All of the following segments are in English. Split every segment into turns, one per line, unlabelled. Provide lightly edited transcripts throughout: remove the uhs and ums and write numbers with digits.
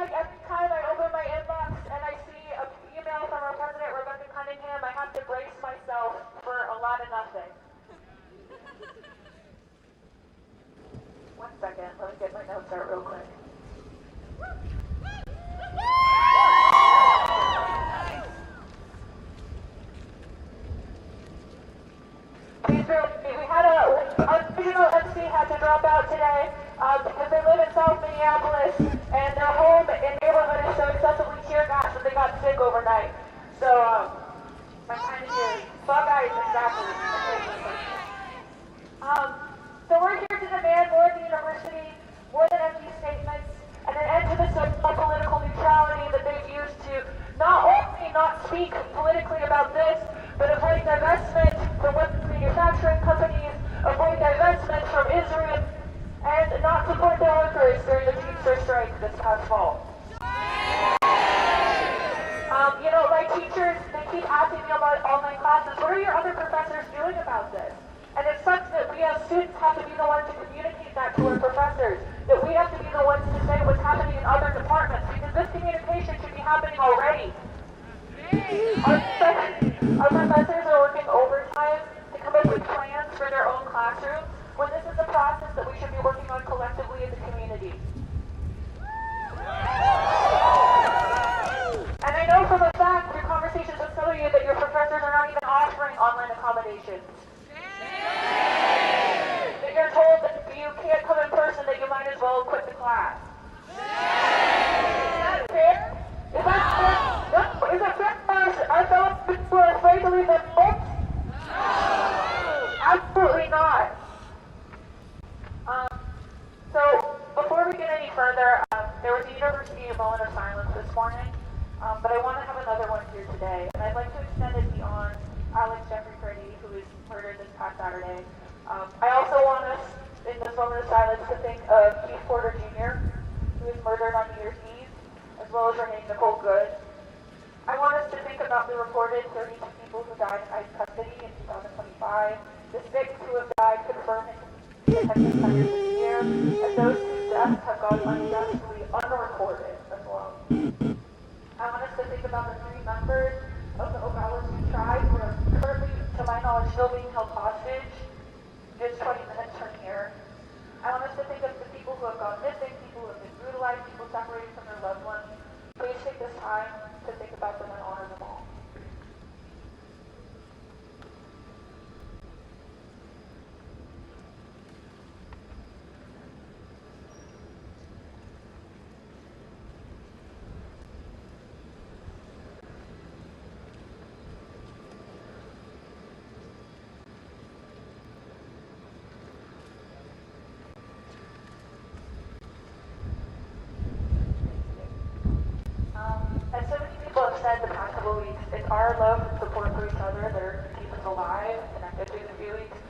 like every time I open my inbox and I see an email from our president, Rebecca Cunningham, I have to brace myself for a lot of nothing. 1 second, let me get my notes out real quick. We had our original MC had to drop out today because they live in South Minneapolis and their home and neighborhood is so excessively tear gas that they got sick overnight. So I'm kind of here. Bug eyes, exactly. So we're here to demand more at the university, more than empty statements, and an end to the so-called political neutrality that they've used to not only not speak politically about this, but avoid divestment from weapons manufacturing companies, avoid divestment from Israel, and not support their workers during the Teamster strike this past fall. You know, my teachers, they keep asking me about online classes. What are your other professors doing about this? And it sucks that we as students have to be the ones to communicate that to our professors, that we have to be the ones to say what's happening in other departments, because this communication should be happening already. Our professors are working overtime to come up with plans for their own classrooms, when this is a process that we should be working on collectively as a community. And I know from a fact through conversations with some of you that your professors are not even offering online accommodations. That you're told that if you can't come in person that you might as well quit the class. Is that fair? Is that fair? No. Is it fair for our fellow students who are afraid to leave their homes? No. Absolutely not. So before we get any further, there was a university moment of silence this morning, but I want to have another one here today, and I'd like to extend it beyond Alex Jeffrey Priddy, who was murdered this past Saturday. I also want us, in this moment of silence, to think of Keith Porter Jr., who was murdered on New Year's Eve, as well as Renee Nicole Good. I want us to think about the reported 32 people who died in ICE custody in 2025, the 6 who have died confirmed in detention centers this year, and those whose deaths have gone unjustly unreported as well. I want us to think about the 3 members of the Oglala Sioux tribe who are currently, to my knowledge, still being held hostage just 20 minutes from here. I want us to think of the people who have gone missing, people who have been brutalized, people separated from their loved ones. Please take this time to think about them and honor them all. As so many people have said the past couple of weeks, it's our love and support for each other that are keep us alive and connected through the few weeks.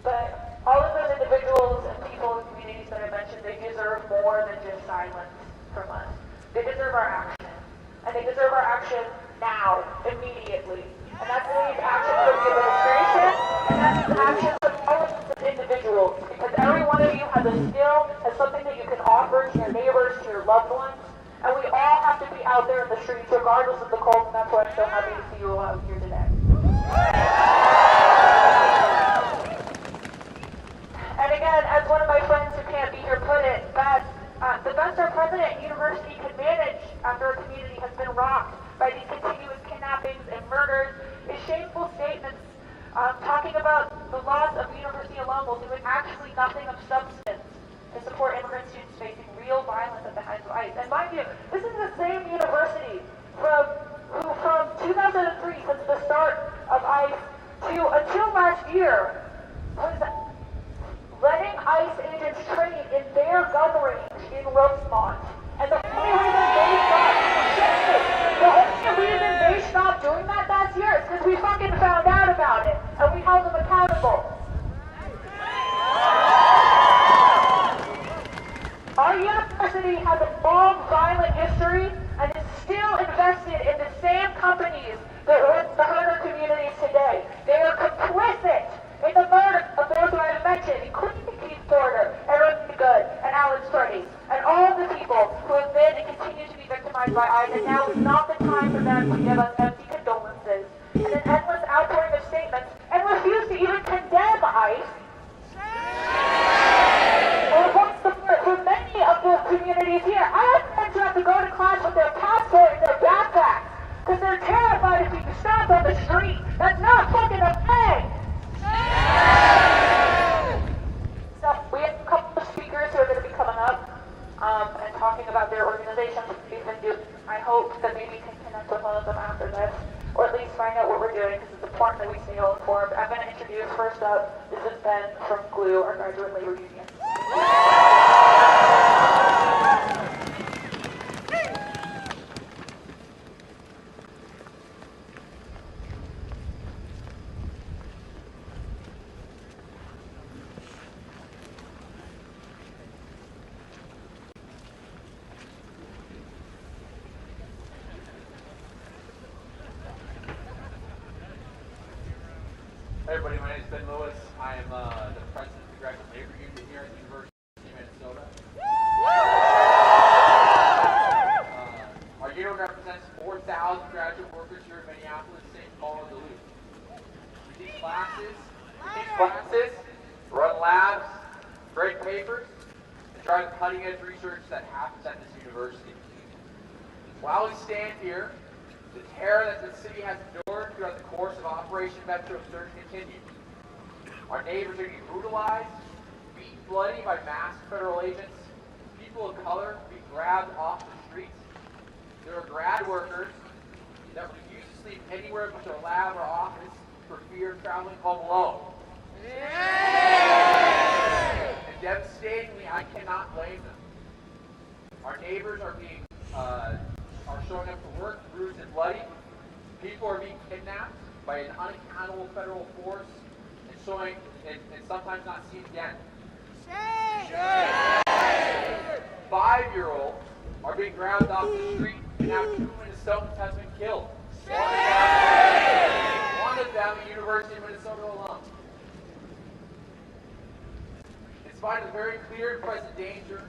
But all of those individuals and people and communities that I mentioned, they deserve more than just silence from us. They deserve our action. And they deserve our action now, immediately. And that means action from the administration, and that means action from all of us as individuals. Because every one of you has a skill, has something that you can offer to your neighbors, to your loved ones. And we all have to be out there in the streets, regardless of the cold, and that's why I'm so happy to see you all out here today. And again, as one of my friends who can't be here put it, that the best our president and university can manage after a community has been rocked by these continuous kidnappings and murders is shameful statements talking about the loss of university alum while doing actually nothing of substance to support immigrant students facing real violence at the hands of ICE. And mind you, this is the same university from 2003, since the start of ICE, to until last year, was letting ICE agents train in their gun range in Rosemont. And the only reason they stopped doing that last year is because we fucking found out about it, and we held them accountable. Our university has a long, violent marginalized by ICE, and now is not the time for them to give us empty condolences and an endless outpouring of statements and refuse to even condemn ICE. Or what's the word? For many of the communities here, I have friends who have to go to class with their passport in their backpacks because they're terrified of being stopped on the street. That's not fucking okay. So we have a couple of speakers who are going to be coming up and talking about their organizations, what they've been doing. I hope that maybe we can connect with one of them after this, or at least find out what we're doing, because it's important that we stay well informed. I'm going to introduce first up, this is Ben from GLUE, our graduate labor union.
Hey everybody, my name is Ben Lewis. I am the president of the Graduate Labor Union here at the University of Minnesota. Our union represents 4,000 graduate workers here in Minneapolis, St. Paul, and Duluth. We teach classes, run labs, grade papers, and drive cutting-edge research that happens at this university. While we stand here, the terror that the city has endured throughout the course of Operation Metro Surge continues. Our neighbors are being brutalized, beaten bloody by masked federal agents, people of color being grabbed off the streets. There are grad workers that refuse to sleep anywhere but their lab or office for fear of traveling home alone. And devastatingly, I cannot blame them. Our neighbors are being are showing up to work bruised and bloody. People are being kidnapped by an unaccountable federal force and sometimes not seen again. 5-year-olds are being grabbed off the street, and now 2 Minnesotans have been killed. One of them a University of Minnesota alum. In spite of the very clear and present danger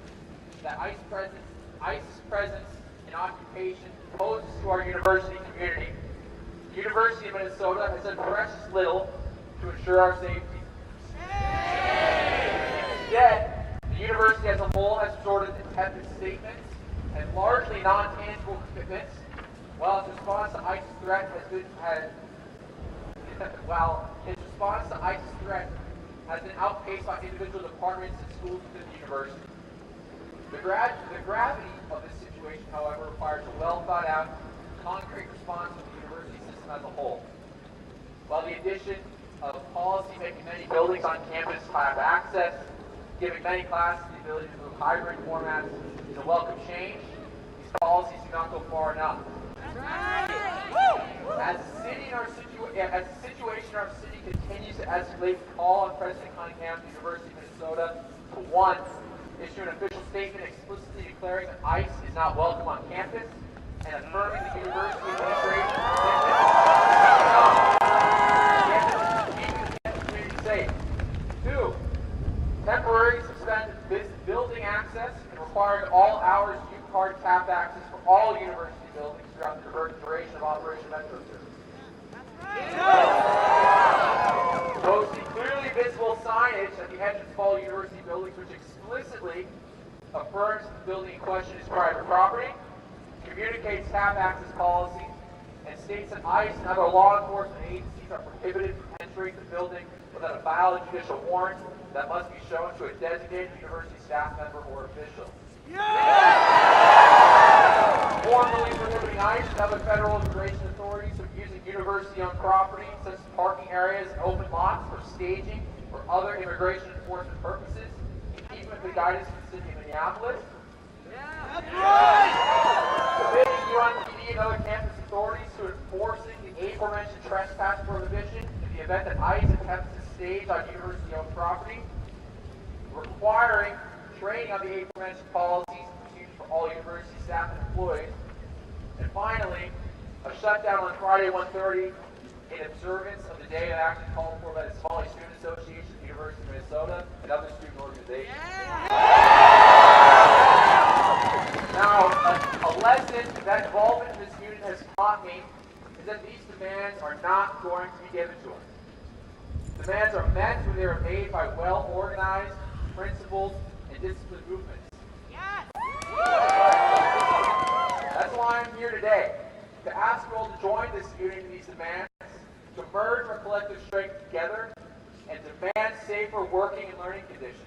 that ICE's presence and occupation poses to our university community, the University of Minnesota has done precious little to ensure our safety. Instead, the university as a whole has resorted to tepid statements and largely non-tangible commitments, while its response to ICE's threat has been outpaced by individual departments and schools within the university. The gravity of this situation, however, requires a well-thought-out, concrete response from the university system as a whole. While the addition of policy making many buildings on campus have access, giving many classes the ability to move hybrid formats is a welcome change, these policies do not go far enough. As the situation in our city continues to escalate, we call on President Cunningham, the University of Minnesota, to 1, issue an official statement explicitly declaring that ICE is not welcome on campus and affirming the university administration keeping the campus community safe. 2, temporarily suspend building access and requiring all hours U-card tap access for all university buildings throughout the duration of Operation Metro Surge. 2, posting clearly visible signage at the entrance of all university buildings which explicitly affirms the building in question is private property, communicates tap access policy, and states that ICE and other law enforcement agencies are prohibited from entering the building without a valid judicial warrant that must be shown to a designated university staff member or official. Formally prohibiting ICE and other federal immigration authorities from using university-owned property, such as parking areas and open lots for staging or other immigration enforcement purposes, even with the guidance from the city of Minneapolis. Committing UNPD and other campus authorities to enforcing the aforementioned trespass prohibition in the event that ICE attempts to stage on university-owned property. Requiring training on the aforementioned policies and procedures for all university staff and employees. And finally, a shutdown on Friday 1:30 in observance of the day of action called for by the Somali Student Association of the University of Minnesota and other student organizations. Now, a lesson that involvement in this unit has taught me is that these demands are not going to be given to us. Demands are meant when they are made by well-organized, principled, and disciplined movements.
Yes!
That's why I'm here today, to ask you all to join this unit in these demands, to merge our collective strength together, and demand safer working and learning conditions.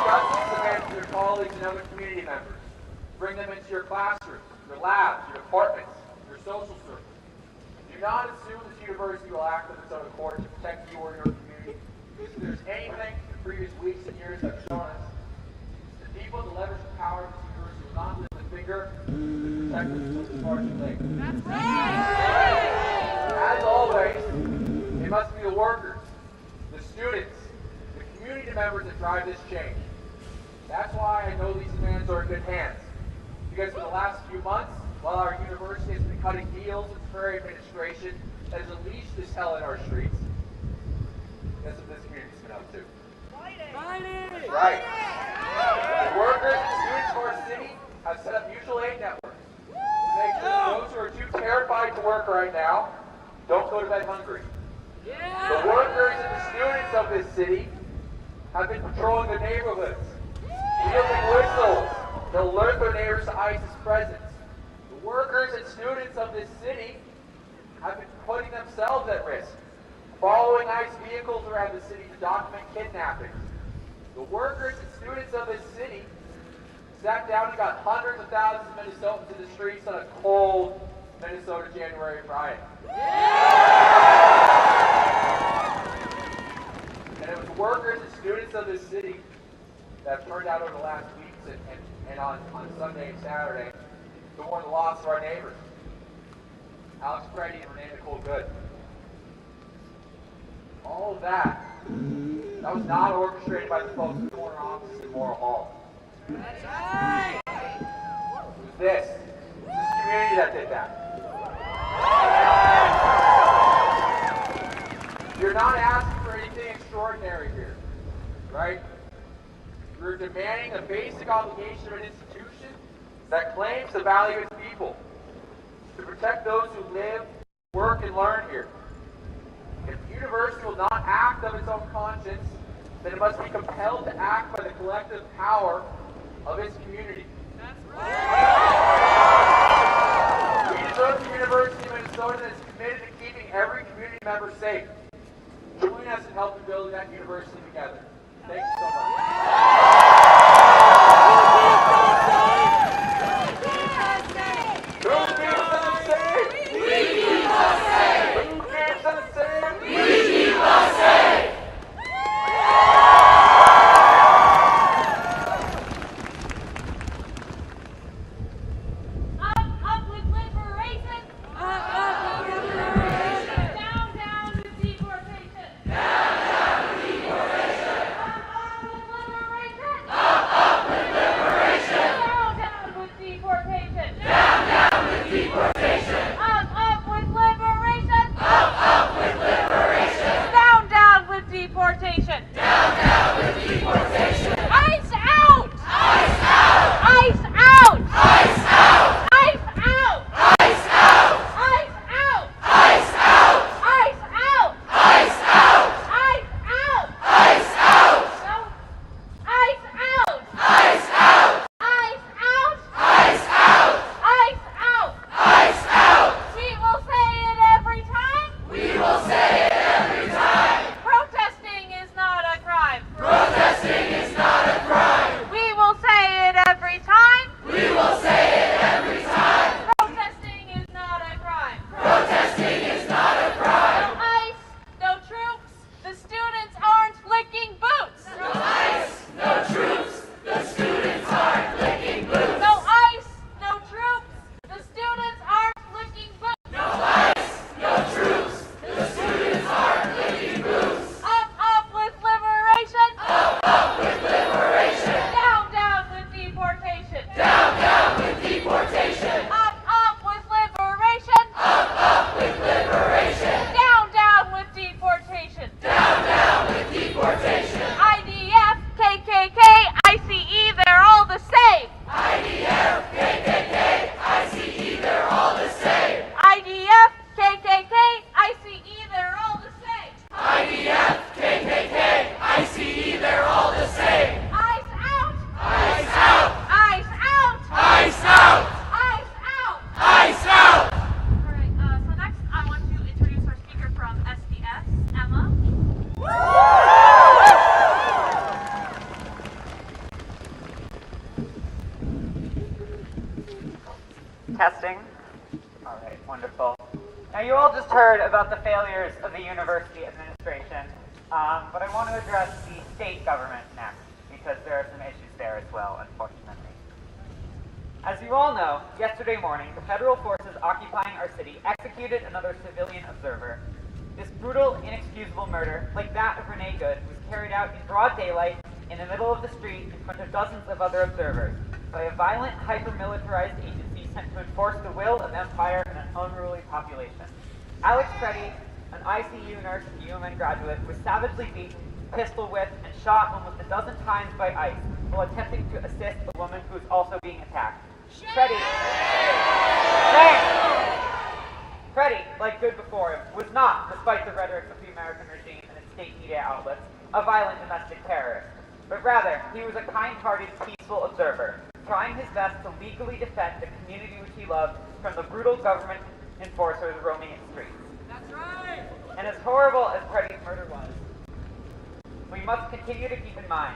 Discuss these demands with your colleagues and other community members. Bring them into your classrooms, your labs, your departments, your social circles. Do not assume this university will act on its own accord to protect you or your community. If there's anything the previous weeks and years have shown us, the people that leverage the power of this university will not lift a finger to protect us until it's far too late.
That's right!
As always, it must be the workers, the students, the community members that drive this change. That's why I know these demands are in good hands. Because for the last few months, while our university has been cutting deals with the Prairie administration that has unleashed this hell in our streets, guess what this community's been up to?
Fighting!
That's right. The workers and students of our city have set up mutual aid networks to make sure those who are too terrified to work right now don't go to bed hungry. The workers and the students of this city have been patrolling the neighborhoods, wielding whistles to alert their neighbors to ISIS presence. The workers and students of this city have been putting themselves at risk, following ICE vehicles around the city to document kidnappings. The workers and students of this city sat down and got hundreds of thousands of Minnesotans in the streets on a cold Minnesota January Friday. And it was workers and students of this city that have turned out over the last weeks and on Sunday and Saturday to mourn the loss of our neighbors, Alex Preddy and Renee Nicole Good. All of that was not orchestrated by the folks in the corner offices in Morrill Hall.
That's right!
It was this community that did that. You're not asking for anything extraordinary here, right? You're demanding a basic obligation of an institution that claims the value of its people, to protect those who live, work, and learn here. If the university will not act of its own conscience, then it must be compelled to act by the collective power of its community.
That's right!
We deserve a university of Minnesota that is committed to keeping every community member safe. Join us in helping build that university together. Thank you so much.
Down with
Testing. All right, wonderful. Now you all just heard about the failures of the university administration, but I want to address the state government next, because there are some issues there as well, unfortunately. As you all know, yesterday morning, the federal forces occupying our city executed another civilian observer. This brutal, inexcusable murder, like that of Renee Good, was carried out in broad daylight in the middle of the street in front of dozens of other observers by a violent, hyper-militarized agency sent to enforce the will of empire and an unruly population. Alex Preddy, an ICU nurse and UMN graduate, was savagely beaten, pistol whipped, and shot almost a dozen times by ICE while attempting to assist a woman who was also being attacked. Preddy, like Good before him, was not, despite the rhetoric of the American regime and its state media outlets, a violent domestic terrorist, but rather he was a kind-hearted, peaceful observer, trying his best to legally defend the community which he loved from the brutal government enforcers roaming its streets.
That's right!
And as horrible as Preddy's murder was, we must continue to keep in mind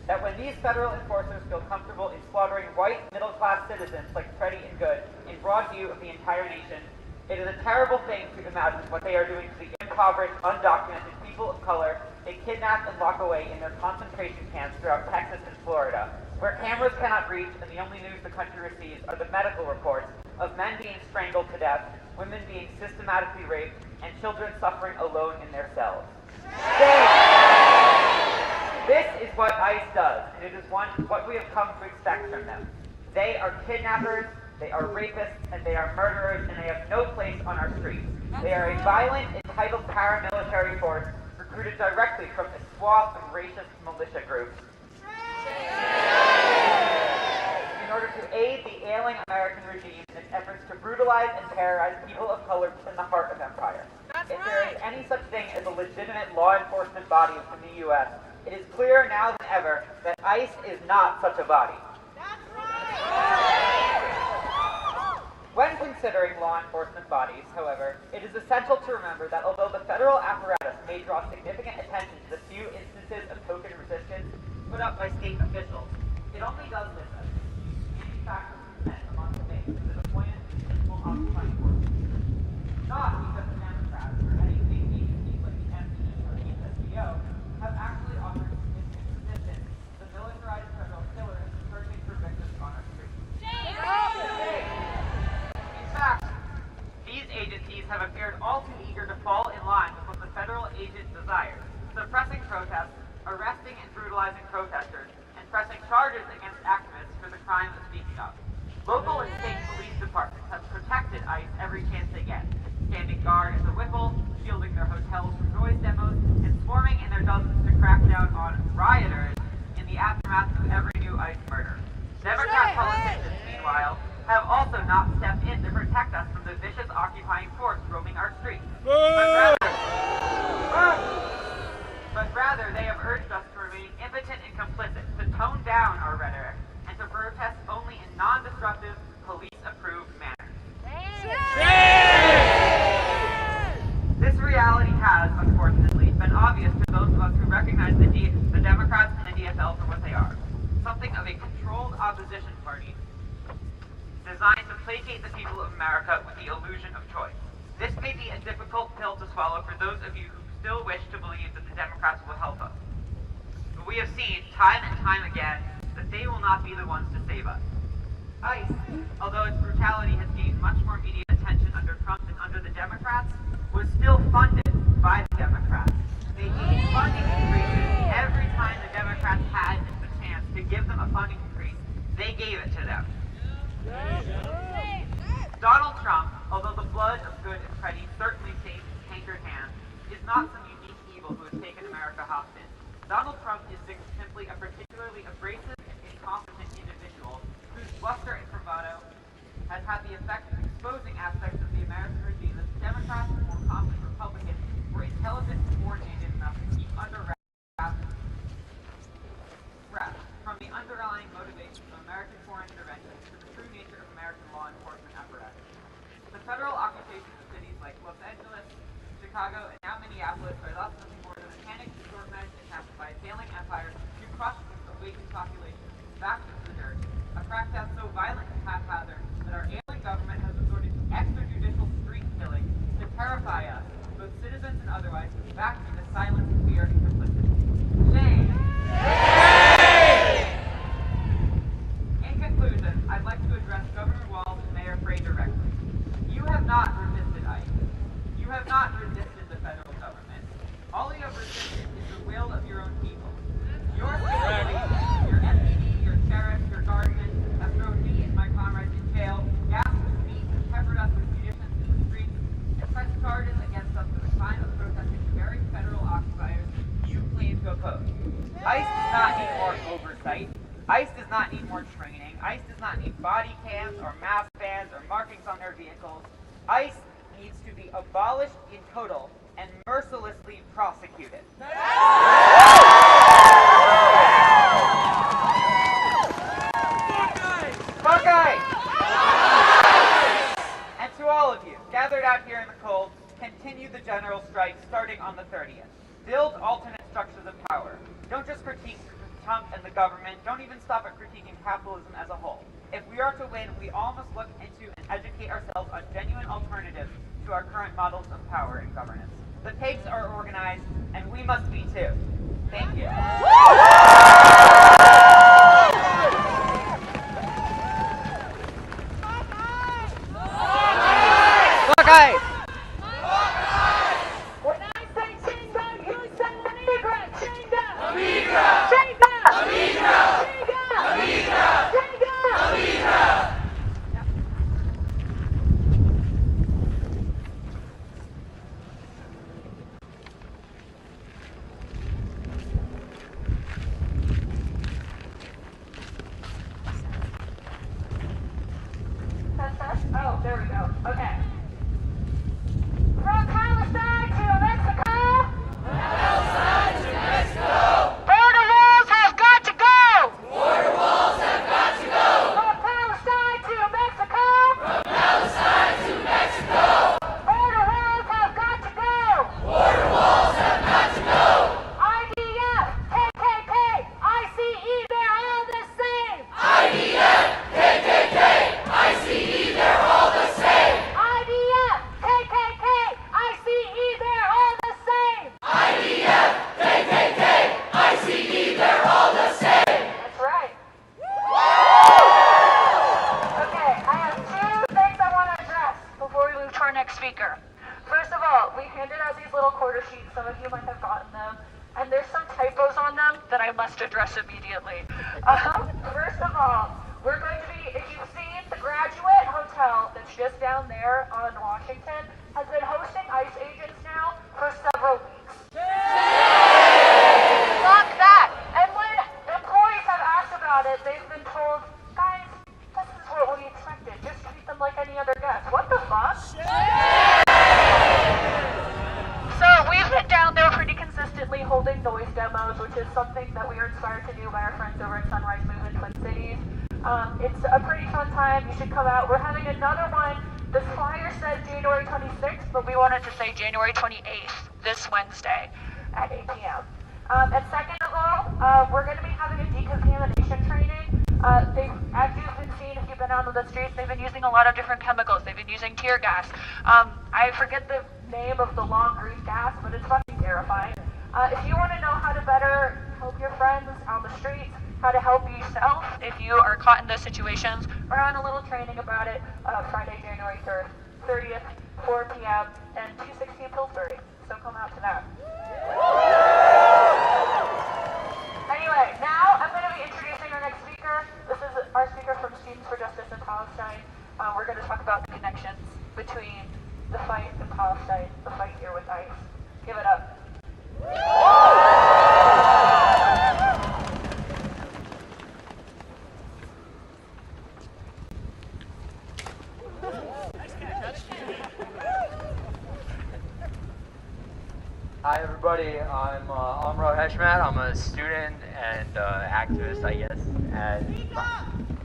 that when these federal enforcers feel comfortable in slaughtering white, middle-class citizens like Preddy and Good in broad view of the entire nation, it is a terrible thing to imagine what they are doing to the impoverished, undocumented people of color they kidnap and lock away in their concentration camps throughout Texas and Florida, where cameras cannot reach and the only news the country receives are the medical reports of men being strangled to death, women being systematically raped, and children suffering alone in their cells. This is what ICE does, and it is what we have come to expect from them. They are kidnappers, they are rapists, and they are murderers, and they have no place on our streets. They are a violent, entitled paramilitary force recruited directly from a swath of racist militia groups in order to aid the ailing American regime in its efforts to brutalize and terrorize people of color in the heart of empire. If there is any such thing as a legitimate law enforcement body in the U.S., it is clearer now than ever that ICE is not such a body. When considering law enforcement bodies, however, it is essential to remember that although the federal apparatus may draw significant attention to the few instances of token resistance put up by state officials, it only does this as anti-factor consent among the states to the deployment of municipal occupying forces. Not because the Democrats or any state agencies like the MPE or the SPO have actually offered significant resistance to the militarized federal killers searching for victims on our streets. In fact, these agencies have appeared all too eager to fall in line with what the federal agent desires, suppressing protests, arresting and brutalizing protesters, and pressing charges against activists for the crime of speaking up. Local and state police departments have protected ICE every chance they get, standing guard at the Whipple, shielding their hotels from noise demos, and swarming in their dozens to crack down on rioters in the aftermath of every new ICE murder. Democrat politicians, meanwhile, have also not stepped in to protect us from the vicious occupying force roaming our streets. But rather, they have urged us to remain impotent and complicit, to tone down our rhetoric, and to protest only in non-destructive, police-approved manners. This reality has, unfortunately, been obvious to those of us who recognize the Democrats and the DFL for what they are. Something of a controlled opposition party designed to placate the people of America with the illusion of choice. This may be a difficult pill to swallow for those of you who still wish to believe that the Democrats will help us. But we have seen time and time again that they will not be the ones to save us. ICE, although its brutality has gained much more media attention under Trump than under the Democrats, was still funded by the Democrats. They gained funding increases every time the Democrats had the chance to give them a funding increase. They gave it to them. Donald Trump, although the blood of Good and Preddy certainly stains his cankered hands, is not some unique evil who has taken America hostage. Donald Trump is simply a particularly abrasive and incompetent individual whose bluster and bravado has had the effect of exposing aspects of the American regime that the Democrats and more competent Republicans were intelligent and coordinated enough to keep under wraps from the underlying motivations of American foreign intervention to the true nature of American law enforcement apparatus. The federal occupation of cities like Los Angeles, Chicago, and now Minneapolis are thus nothing more than a panicked, disorganized attempt by a failing empire to crush its awakened population back into the dirt, a cracked down so violent and haphazard that our alien government has resorted to extrajudicial street killing to terrify us, both citizens and otherwise, back into silence, fear, and complicity. Shame! In conclusion, I'd like to address Governor Walz and Mayor Frey directly. You have not resisted ICE. You have not resisted the federal government. All you have resisted is the will of your own people. Your security, your MPD, your sheriff, your guardian have thrown me and my comrades in jail, gassed with meat, and peppered us with munitions in the streets, and pressed charges against us for the crime of protesting the very federal occupiers you claim to oppose. ICE does not need more oversight. ICE does not need more training. ICE does not need body cams or mask bans or markings on their vehicles. ICE needs to be abolished in total and mercilessly prosecuted. Buckeye! And to all of you, gathered out here in the cold, continue the general strike starting on the 30th. Build alternate structures of power. Don't just critique Trump and the government. Don't even stop at critiquing capitalism as a whole. If we are to win, we all must look into and educate ourselves on genuine alternatives to our current models of power and governance. The pigs are organized, and we must be too. Thank you. Buckeye!
When I say chinga, you say amiga. Chinga. Amiga. Chinga. Amiga. Chinga. Amiga. Chinga. Amiga. Oh, there we go. Okay. From Palestine to Mexico. Palestine to Mexico. Border walls have got to go. Border walls have got to go. From Palestine to Mexico. From Palestine to Mexico. Border walls have got to go. Border walls have got to go. IDF, KKK, ICE, they're all the same. IDF, KKK, ICE, they're all the same. IDF, KKK, ICE, they're all the same. IDF, KKK, ICE, they're all the same. That's right. Okay, I have two things I want to address before we move to our next speaker. First of all, we handed out these little quarter sheets. Some of you might have gotten them. And there's some typos on them that I must address immediately. First of all, we're going to be, if you've seen the Graduate Hotel that's just down there on Washington, has been hosting ICE agents now for several weeks. Fuck that! And when employees have asked about it, they've been told, guys, this is what we expected. Just treat them like any other guest. What the fuck? So we've been down there pretty consistently holding noise demos, which is something that we are inspired to do by our friends over at Sunrise Move in Twin Cities. It's a pretty fun time. You should come out. We're having another one. The flyer says January 26th, but we wanted to say January 28th, this Wednesday at 8 p.m. And second of all, we're going to be having a decontamination training. As you've been seeing, if you've been out on the streets, they've been using a lot of different chemicals. They've been using tear gas. I forget the name of the long green gas, but it's fucking terrifying. If you want to know how to better help your friends on the streets, how to help yourself if you are caught in those situations, we're on a little training about it Friday, January 30th, 4 p.m. and 216 Pillsbury. So come out to that. Anyway, now I'm going to be introducing our next speaker. This is our speaker from Students for Justice in Palestine. We're going to talk about the connections between the fight in Palestine, the fight here with ICE. Give it up.
Hi everybody, I'm Amro Heshmat. I'm a student and activist, I guess. And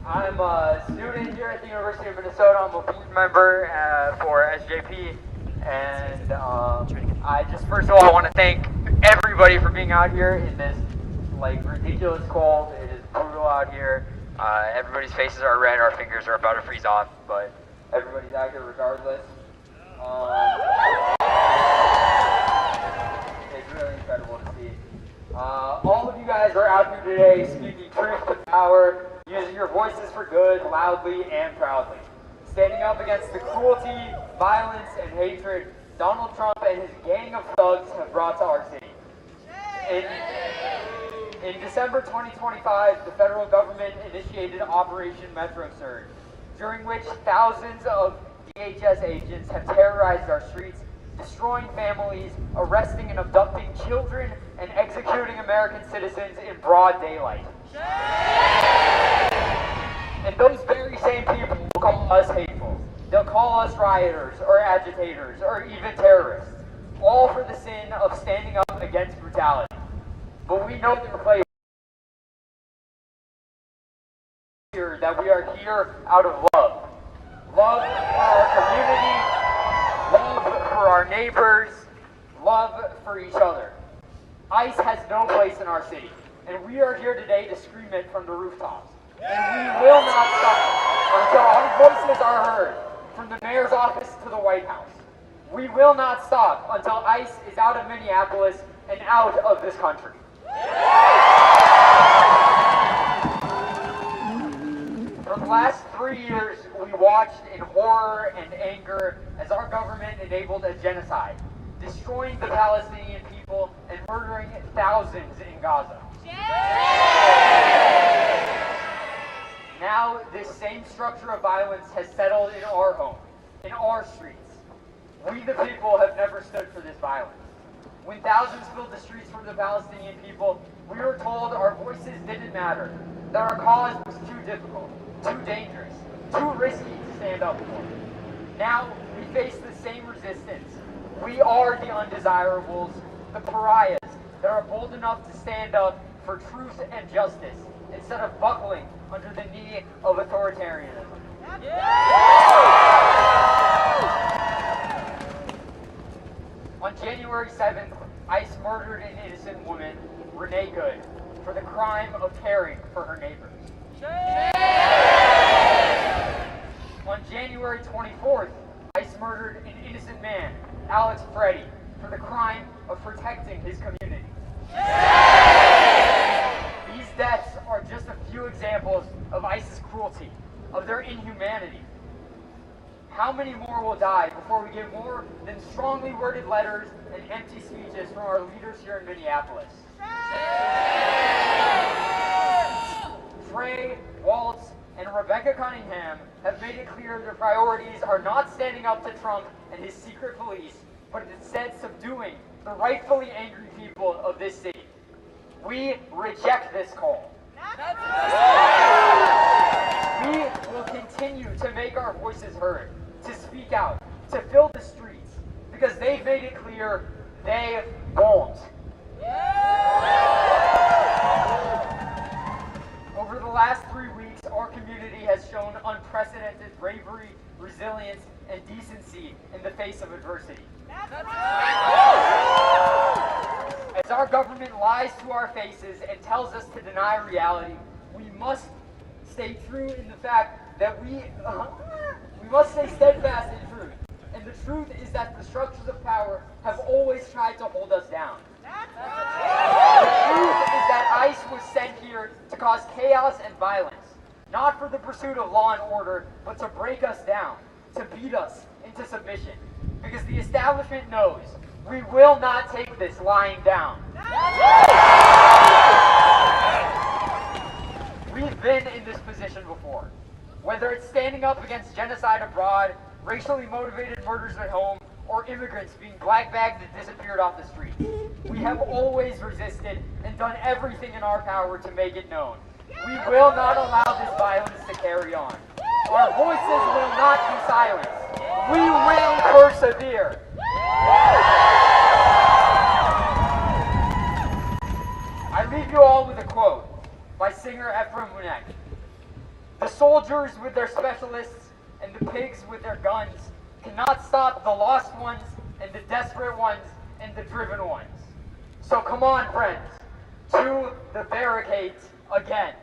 I'm a student here at the University of Minnesota. I'm a board member for SJP. And I just, first of all, want to thank everybody for being out here in this like ridiculous cold. It is brutal out here. Everybody's faces are red, our fingers are about to freeze off, but everybody's out here regardless. It's really incredible to see. All of you guys are out here today speaking truth to power, using your voices for good, loudly and proudly. Standing up against the cruelty, violence, and hatred Donald Trump and his gang of thugs have brought to our city. In December 2025, the federal government initiated Operation Metro Surge, during which thousands of DHS agents have terrorized our streets, destroying families, arresting and abducting children, and executing American citizens in broad daylight. And those very same people will call us hateful. They'll call us rioters, or agitators, or even terrorists, all for the sin of standing up against brutality. But we know their play here that we are here out of love. Love for our community, love for our neighbors, love for each other. ICE has no place in our city, and we are here today to scream it from the rooftops. And we will not stop until our voices are heard, from the mayor's office to the White House. We will not stop until ICE is out of Minneapolis and out of this country. For the last 3 years, we watched in horror and anger as our government enabled a genocide, destroying the Palestinian people and murdering thousands in Gaza. Now, this same structure of violence has settled in our home, in our streets. We, the people, have never stood for this violence. When thousands filled the streets for the Palestinian people, we were told our voices didn't matter, that our cause was too difficult, too dangerous, too risky to stand up for. Now, we face the same resistance. We are the undesirables, the pariahs that are bold enough to stand up for truth and justice instead of buckling under the knee of authoritarianism. On January 7th, ICE murdered an innocent woman, Renee Good, for the crime of caring for her neighbors. On January 24th, ICE murdered an innocent man, Alex Freddy, for the crime of protecting his community. These deaths are just a few examples of ICE's cruelty, of their inhumanity. How many more will die before we get more than strongly worded letters and empty speeches from our leaders here in Minneapolis? Trey, Waltz, and Rebecca Cunningham have made it clear their priorities are not standing up to Trump and his secret police, but instead subduing the rightfully angry people of this city. We reject this call. We will continue to make our voices heard, to speak out, to fill the streets, because they've made it clear they won't. Over the last 3 weeks, our community has shown unprecedented bravery, resilience, and decency in the face of adversity. As our government lies to our faces and tells us to deny reality, we must stay true in the fact that we must stay steadfast in truth. And the truth is that the structures of power have always tried to hold us down. The truth is that ICE was sent here to cause chaos and violence, not for the pursuit of law and order, but to break us down, to beat us into submission. Because the establishment knows we will not take this lying down. We've been in this position before. Whether it's standing up against genocide abroad, racially motivated murders at home, or immigrants being black-bagged and disappeared off the street. We have always resisted and done everything in our power to make it known. We will not allow this violence to carry on. Our voices will not be silenced. We will persevere. I leave you all with a quote by singer Ephraim Winek. The soldiers with their specialists and the pigs with their guns cannot stop the lost ones and the desperate ones and the driven ones. So come on, friends, to the barricades again.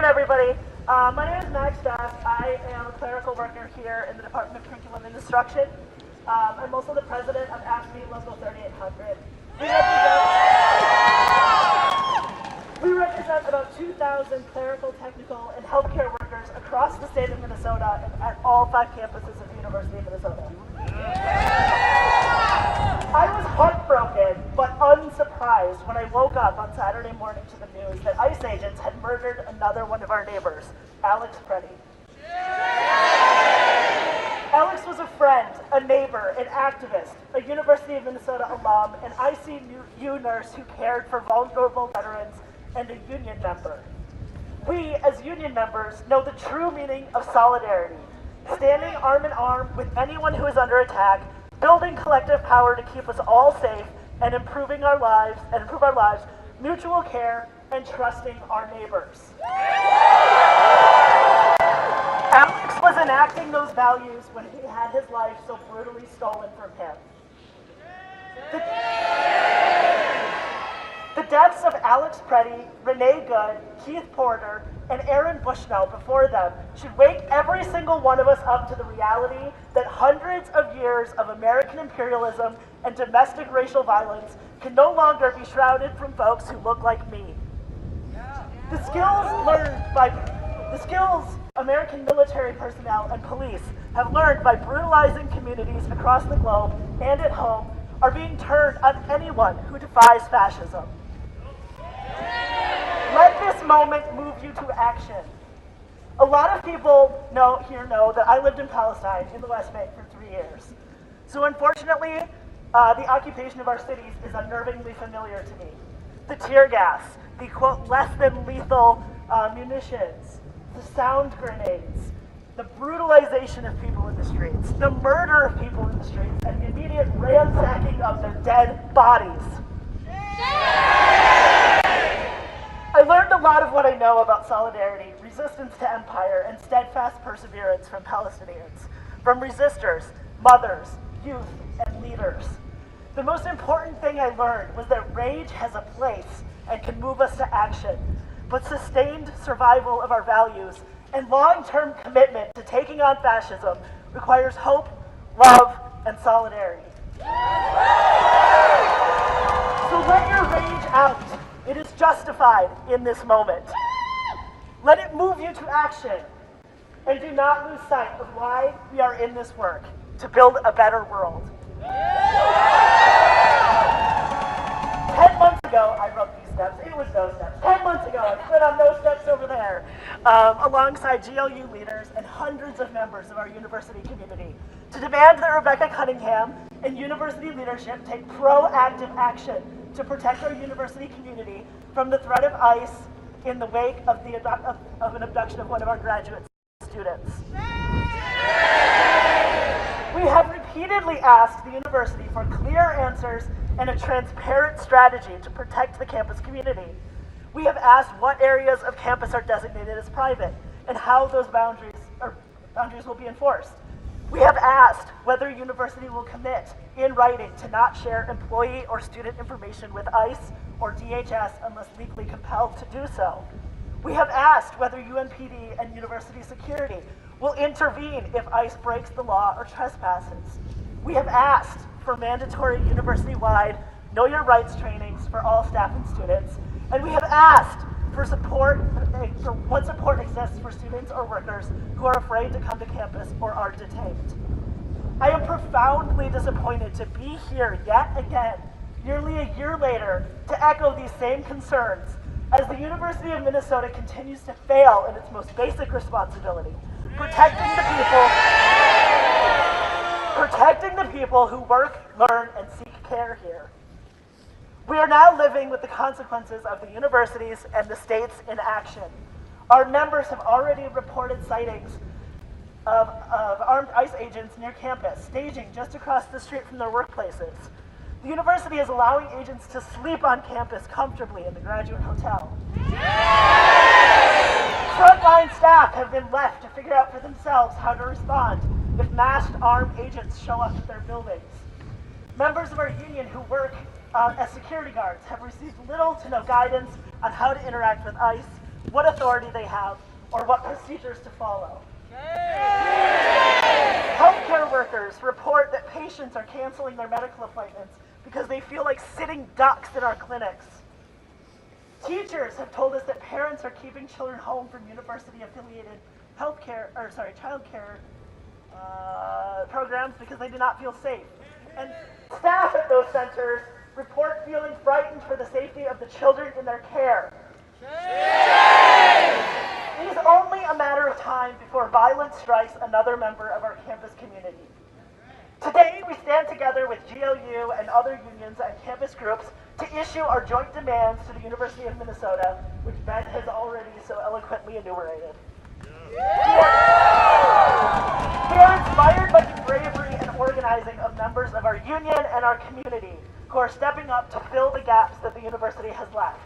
afternoon, everybody. My name is Max Doss. I am a clerical worker here in the Department of Curriculum and Instruction. I'm also the president of AFSCME Local 3800. We represent about 2,000 clerical, technical, and healthcare workers across the state of Minnesota and at all 5 campuses of the University of Minnesota. I was heartbroken but unsurprised when I woke up on Saturday morning to the news that ICE agents had murdered another one of our neighbors, Alex Preddy. Alex was a friend, a neighbor, an activist, a University of Minnesota alum, an ICU nurse who cared for vulnerable veterans, and a union member. We, as union members, know the true meaning of solidarity, standing arm in arm with anyone who is under attack, building collective power to keep us all safe, and improve our lives, mutual care, and trusting our neighbors. Alex was enacting those values when he had his life so brutally stolen from him. The deaths of Alex Preddy, Renee Good, Keith Porter, and Aaron Bushnell before them should wake every single one of us up to the reality that hundreds of years of American imperialism and domestic racial violence can no longer be shrouded from folks who look like me. The skills American military personnel and police have learned by brutalizing communities across the globe and at home are being turned on anyone who defies fascism. Let this moment move you to action. A lot of people here know that I lived in Palestine in the West Bank for 3 years. So unfortunately, the occupation of our cities is unnervingly familiar to me. The tear gas, the quote, less than lethal munitions, the sound grenades, the brutalization of people in the streets, the murder of people in the streets, and the immediate ransacking of their dead bodies. I learned a lot of what I know about solidarity, resistance to empire, and steadfast perseverance from Palestinians, from resistors, mothers, youth, and leaders. The most important thing I learned was that rage has a place and can move us to action, but sustained survival of our values and long-term commitment to taking on fascism requires hope, love, and solidarity. So let your rage out. It is justified in this moment. Let it move you to action. And do not lose sight of why we are in this work, to build a better world. 10 months ago, I wrote these steps. It was those steps. 10 months ago, I stood on those steps over there, alongside GLU leaders and hundreds of members of our university community, to demand that Rebecca Cunningham and university leadership take proactive action to protect our university community from the threat of ICE in the wake of an abduction of one of our graduate students. We have repeatedly asked the university for clear answers and a transparent strategy to protect the campus community. We have asked what areas of campus are designated as private and how those boundaries will be enforced. We have asked whether university will commit in writing to not share employee or student information with ICE or DHS unless legally compelled to do so. We have asked whether UNPD and university security will intervene if ICE breaks the law or trespasses. We have asked for mandatory university-wide Know Your Rights trainings for all staff and students, and we have asked for what support exists for students or workers who are afraid to come to campus or are detained. I am profoundly disappointed to be here yet again, nearly a year later, to echo these same concerns as the University of Minnesota continues to fail in its most basic responsibility, protecting the people who work, learn, and seek care here. We are now living with the consequences of the universities and the state's inaction. Our members have already reported sightings of armed ICE agents near campus, staging just across the street from their workplaces. The university is allowing agents to sleep on campus comfortably in the graduate hotel. Frontline staff have been left to figure out for themselves how to respond if masked armed agents show up at their buildings. Members of our union who work as security guards have received little to no guidance on how to interact with ICE what authority they have, or what procedures to follow. Healthcare workers report that patients are canceling their medical appointments because they feel like sitting ducks in our clinics. Teachers have told us that parents are keeping children home from university-affiliated childcare programs because they do not feel safe. And staff at those centers report feeling frightened for the safety of the children in their care. It is only a matter of time before violence strikes another member of our campus community. Today, we stand together with GLU and other unions and campus groups to issue our joint demands to the University of Minnesota, which Ben has already so eloquently enumerated. We are inspired by the bravery and organizing of members of our union and our community who are stepping up to fill the gaps that the university has left.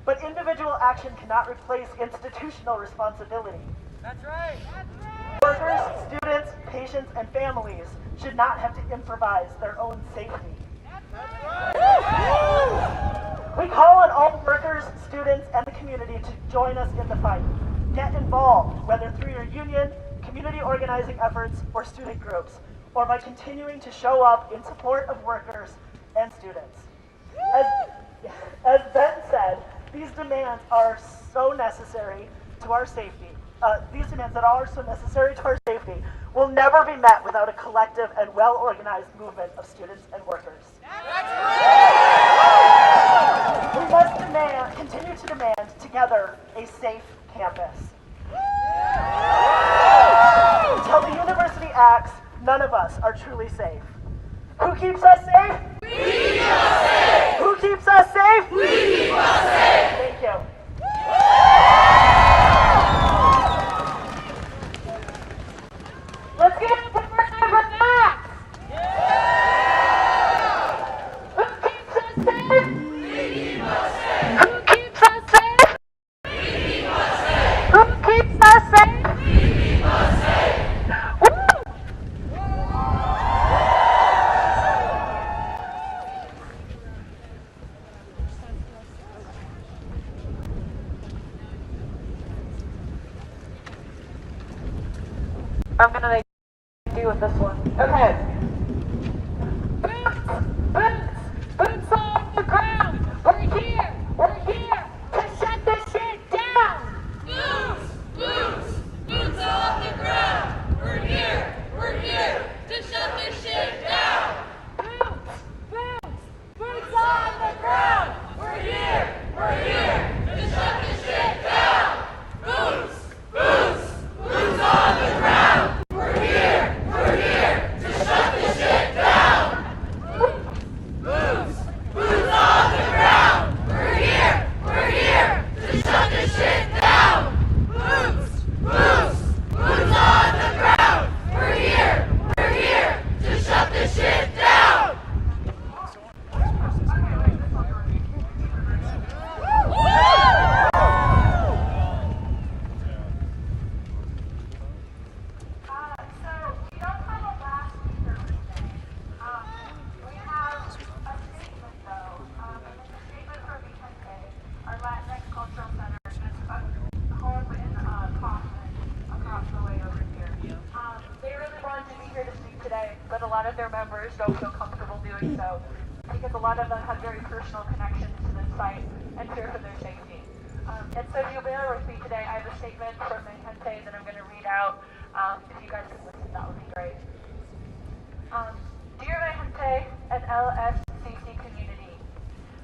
But individual action cannot replace institutional responsibility.
That's right. That's right.
Workers, students, patients, and families should not have to improvise their own safety. We call on all workers, students, and the community to join us in the fight. Get involved, whether through your union, community organizing efforts, or student groups, or by continuing to show up in support of workers and students. As Ben said, these demands are so necessary to our safety. These demands that are so necessary to our safety will never be met without a collective and well-organized movement of students and workers. We must continue to demand together a safe campus. Until the university acts, none of us are truly safe. Who keeps us safe? We keep us safe! Who keeps us safe? We keep us safe! Thank you.
Let's give it up for that! Who keeps us safe? We keep us safe! Who keeps us safe? We keep us safe! Who keeps us safe? We keep us safe! Woo! I'm gonna make do with this one. Okay. Boots on the ground. We're here to shut this shit down.
Boots on the ground. We're here to shut this shit down.
Boots on the ground.
We're here to shut this shit down. Boots on the ground. We're here to shut this shit down. Boots on the ground. We're here to shut this shit down. Boots on the ground. We're here to shut this shit down.
So we don't have a last speaker for today. We have a statement though, and it's a statement from Vicente, our Latinx Cultural Center, that's home in Kaufman, across the way over here. They really wanted to be here to speak today, but a lot of their members don't feel comfortable doing so, because a lot of them have very personal connections to this site and fear for their safety. And so if you'll bear with me today, I have a statement from Vicente that I'm going to read out. If you guys could listen, that would be great. Dear Vicente and LSCC community,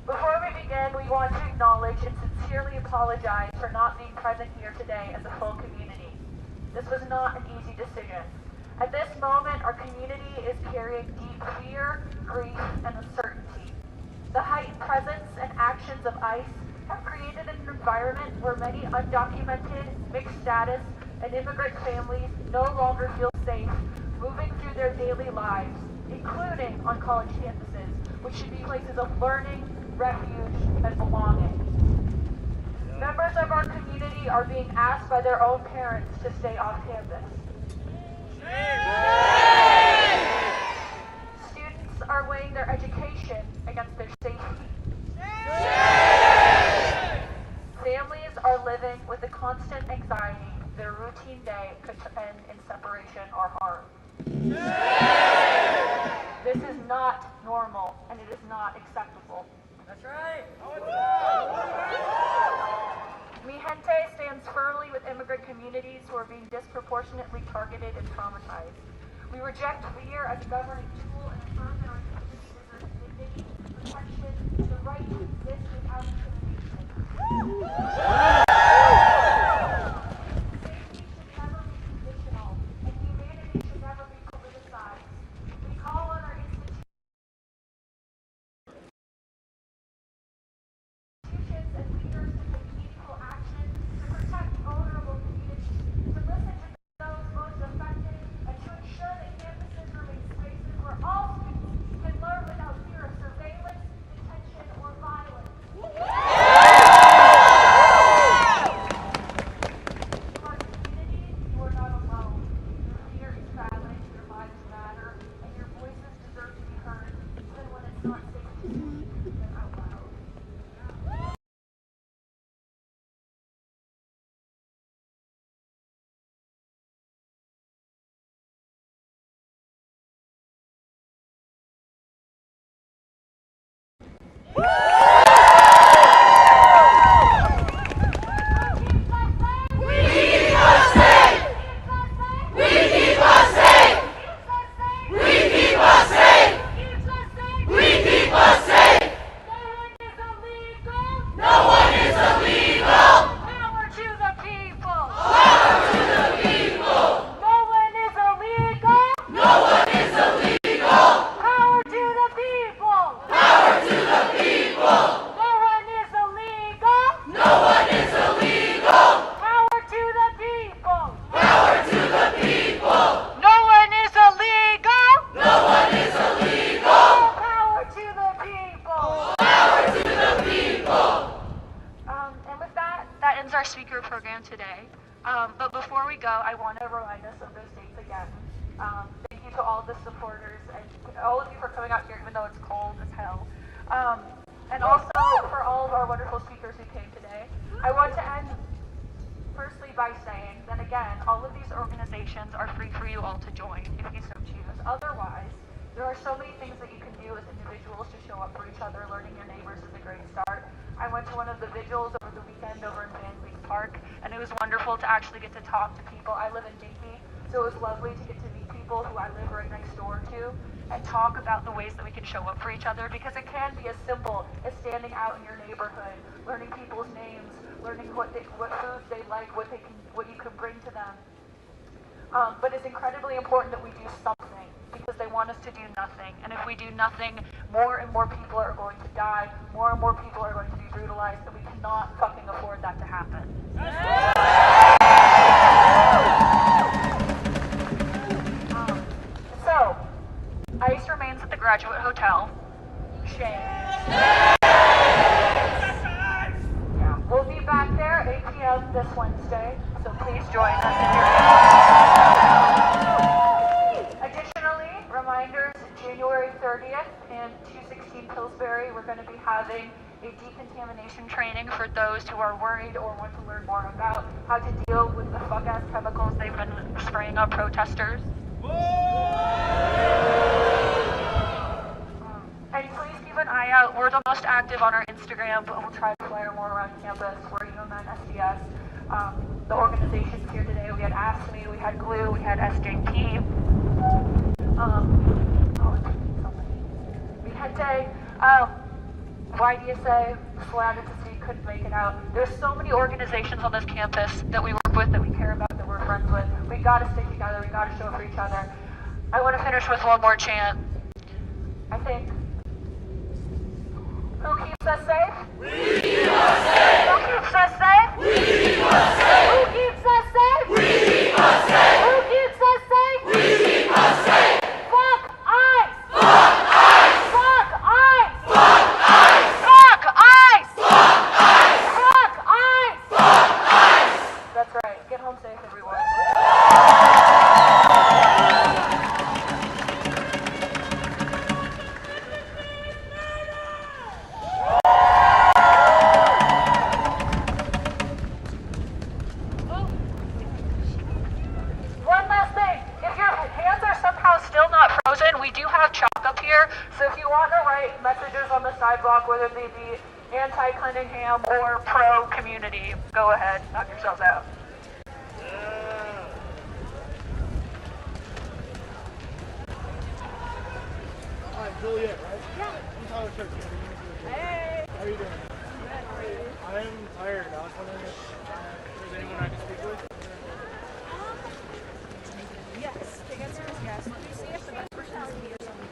before we begin, we want to acknowledge and sincerely apologize for not being present here today as a full community. This was not an easy decision. At this moment, our community is carrying deep fear, grief, and uncertainty. The heightened presence and actions of ICE have created an environment where many undocumented, mixed status, and immigrant families no longer feel safe moving through their daily lives, including on college campuses, which should be places of learning, refuge, and belonging. Members of our community are being asked by their own parents to stay off campus. Students are weighing their education against their safety. Families are living living with the constant anxiety their routine day could end in separation or harm. This is not normal, and it is not acceptable.
That's right.
Mi Gente stands firmly with immigrant communities who are being disproportionately targeted and traumatized. We reject fear as a governing tool and affirm that our community deserves dignity, protection, the right to exist without discrimination. Safety should never be conditional, and humanity should never be politicized. We call on our institutions and leaders to take meaningful action to protect vulnerable communities, to listen to those most affected, and to ensure that campuses remain spaces where all students can learn without fear of surveillance, detention, or violence. Our communities, you are not alone. Your fear is valid, your lives matter, and your voices deserve to be heard, even when it's not safe to speak them out loud. Our speaker program today. But before we go, I want to remind us of those dates again. Thank you to all the supporters and all of you for coming out here even though it's cold as hell. And also for all of our wonderful speakers who came today. I want to end firstly by saying that again, all of these organizations are free for you all to join if you so choose. Otherwise, there are so many things that you can do as individuals to show up for each other. Learning your neighbors is a great start. I went to one of the vigils over the weekend over in Van Leek Park, and it was wonderful to actually get to talk to people. I live in Dinky, so it was lovely to get to meet people who I live right next door to and talk about the ways that we can show up for each other, because it can be as simple as standing out in your neighborhood, learning people's names, learning what foods they like, what you can bring to them. But it's incredibly important that we do something, because they want us to do nothing. And if we do nothing, more and more people are going to die, more and more people are going to be brutalized, and we cannot fucking afford that to happen. So, ICE remains at the Graduate Hotel. Shame. Yeah, we'll be back there 8 p.m. this Wednesday, so please join us in your Additionally, reminders, January 30th in 216 Pillsbury, we're going to be having a decontamination training for those who are worried or want to learn more about how to deal with the fuck-ass chemicals they've been spraying on protesters. And please keep an eye out. We're the most active on our Instagram, but we'll try to flare more around campus. We're UMN SDS. The organizations here today, we had ASME, we had GLUE, we had SJP. Mi Gente, YDSA, Slavic to see couldn't make it out. There's so many organizations on this campus that we work with, that we care about, that we're friends with. We gotta stick together, we gotta show up for each other. I want to finish with one more chant. I think, who keeps us safe? We keep us safe. Who keeps us safe? We keep us safe. Who keeps us safe? We keep us safe. Who keeps us safe? We keep us safe. Fuck ICE. Fuck ICE. Fuck ICE. Fuck ICE. Fuck ICE. Fuck ICE. Fuck ICE. Fuck ICE. That's right. Get home safe, everyone. we do have chalk up here, so if you want to write messages on the sidewalk, whether they be anti-Cunningham or pro-community, go ahead, knock yourselves out.
Alright, Juliet, right? Yeah. I'm Tyler Church. Hey! How are you doing? Good, how are you? I'm tired. I was wondering if there's anyone I can speak with?
Yes, the answer is yes. Let me see if the best personality is on the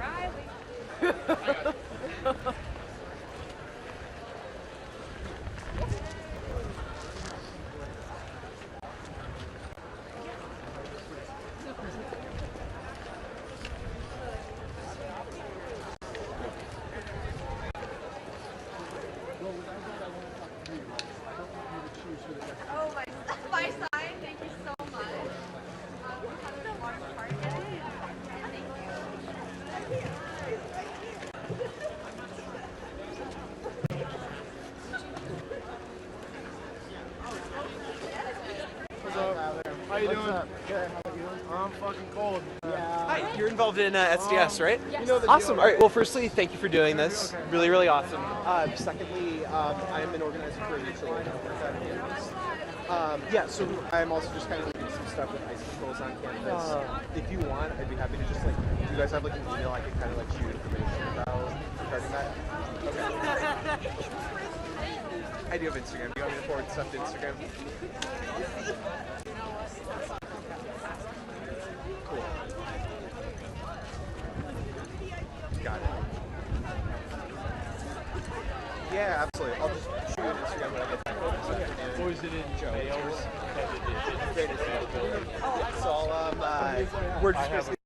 Riley.
Oh, my sign, thank you so much. We're having a large party today, and thank
What's up? How you doing? Good. How are you? I'm fucking cold.
Hi, you're involved in SDS, right?
You know the
Awesome.
deal,
All right.
right?
Well, firstly, thank you for doing this.
Okay.
Really, really awesome. Secondly, I'm an organizer for mutual aid network on campus. Yeah, so I'm also just kind of doing some stuff with ice controls on campus. If you want, I'd be happy to just like, do you guys have like an email I can kind of like shoot information about regarding that? Okay. I do have Instagram. Do you want me to forward stuff to Instagram? Cool. Got it. Yeah, absolutely. I'll just shoot you an Instagram when I get back home this afternoon.
Or is it in
Joe,
Wales?
Great to see you. So, we're just basically